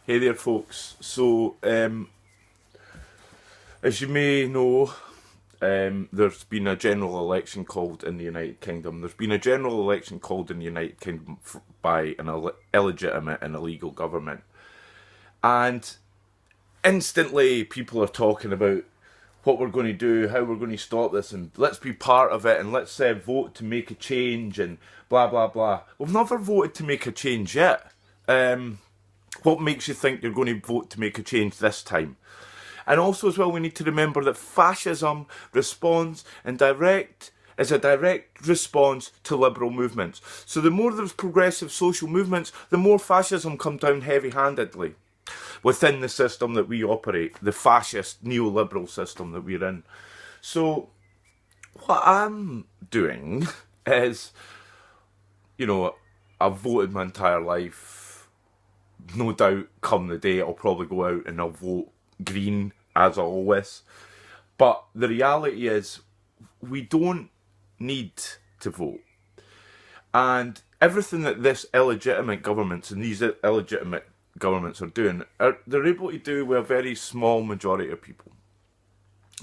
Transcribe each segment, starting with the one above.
Hey there, folks. So, as you may know, there's been a general election called in the United Kingdom. There's been a general election called in the United Kingdom by an illegitimate and illegal government. And instantly, people are talking about what we're going to do, how we're going to stop this, and let's be part of it, and let's vote to make a change, and blah, blah, blah. We've never voted to make a change yet. What makes you think you're going to vote to make a change this time? And also as well, we need to remember that fascism responds is a direct response to liberal movements. So the more there's progressive social movements, the more fascism comes down heavy-handedly within the system that we operate, the fascist neoliberal system that we're in. So what I'm doing is, I've voted my entire life. No doubt come the day I'll probably go out and I'll vote Green as always. But the reality is we don't need to vote. And everything that this illegitimate governments and these illegitimate governments are doing, they're able to do with a very small majority of people.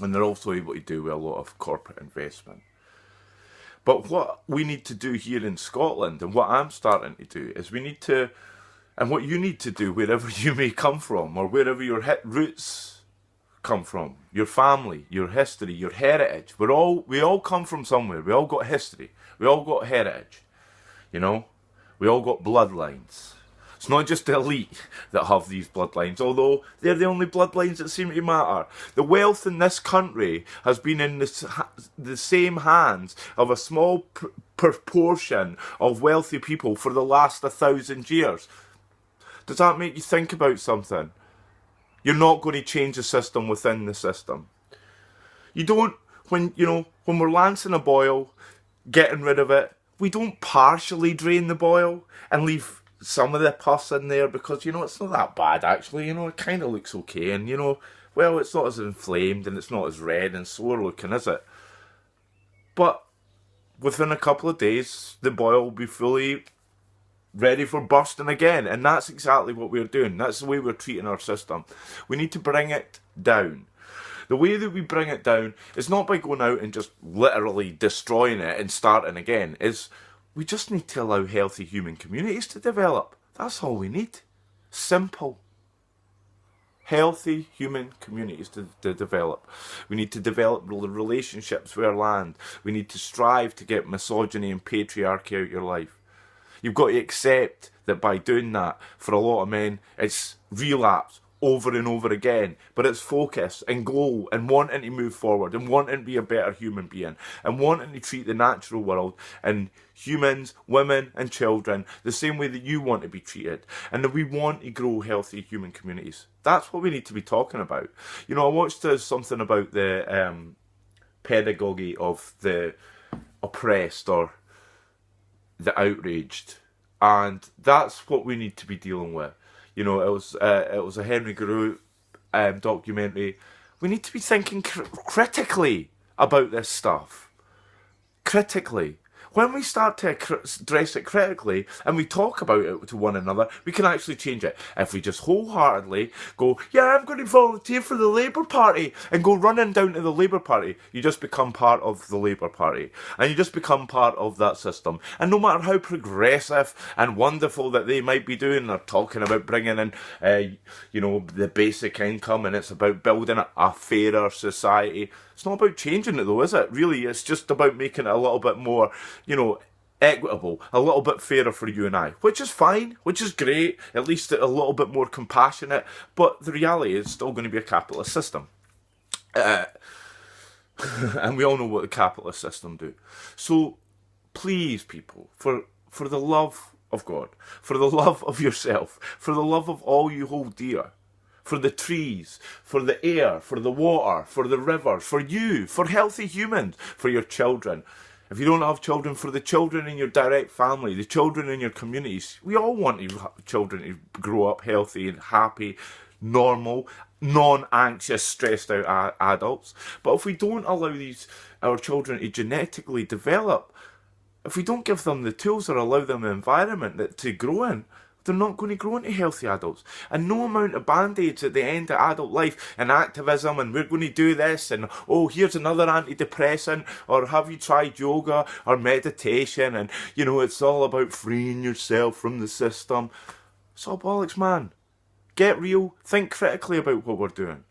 And they're also able to do with a lot of corporate investment. But what we need to do here in Scotland, and what I'm starting to do, is we need to, and what you need to do wherever you may come from, or wherever your roots come from, your family, your history, your heritage. We all come from somewhere. We all got history. We all got heritage. We all got bloodlines. It's not just the elite that have these bloodlines, although they're the only bloodlines that seem to matter. The wealth in this country has been in the same hands of a small proportion of wealthy people for the last 1,000 years. Does that make you think about something? You're not going to change the system within the system. You don't, when we're lancing a boil, getting rid of it, we don't partially drain the boil and leave some of the pus in there because, it's not that bad actually, it kind of looks okay and, well, it's not as inflamed and it's not as red and sore looking, is it? But within a couple of days, the boil will be fully ready for bursting again, and that's exactly what we're doing. That's the way we're treating our system. We need to bring it down. The way that we bring it down is not by going out and just literally destroying it and starting again. We just need to allow healthy human communities to develop. That's all we need. Simple. Healthy human communities to develop. We need to develop relationships with our land. We need to strive to get misogyny and patriarchy out of your life. You've got to accept that by doing that, for a lot of men, it's relapse over and over again. But it's focus and goal and wanting to move forward and wanting to be a better human being and wanting to treat the natural world and humans, women and children the same way that you want to be treated. And that we want to grow healthy human communities. That's what we need to be talking about. I watched something about the pedagogy of the oppressed or the outraged, and that's what we need to be dealing with. It was a Henry Guru documentary. We need to be thinking critically about this stuff. Critically. When we start to address it critically and we talk about it to one another, we can actually change it. If we just wholeheartedly go, yeah, I'm going to volunteer for the Labour Party and go running down to the Labour Party, you just become part of the Labour Party and you just become part of that system. And no matter how progressive and wonderful that they might be doing, they're talking about bringing in, the basic income and it's about building a fairer society. It's not about changing it though, is it? Really, it's just about making it a little bit more, equitable, a little bit fairer for you and I, which is fine, which is great, at least a little bit more compassionate, but the reality is still going to be a capitalist system. And we all know what the capitalist system do. So, please, people, for the love of God, for the love of yourself, for the love of all you hold dear, for the trees, for the air, for the water, for the rivers, for you, for healthy humans, for your children. If you don't have children, for the children in your direct family, the children in your communities. We all want children to grow up healthy and happy, normal, non-anxious, stressed out adults. But if we don't allow our children to genetically develop, if we don't give them the tools or allow them an environment to grow in, they're not going to grow into healthy adults. And no amount of band-aids at the end of adult life and activism and we're going to do this and oh, here's another antidepressant, or have you tried yoga or meditation, and you know, it's all about freeing yourself from the system. It's all bollocks, man. Get real, think critically about what we're doing.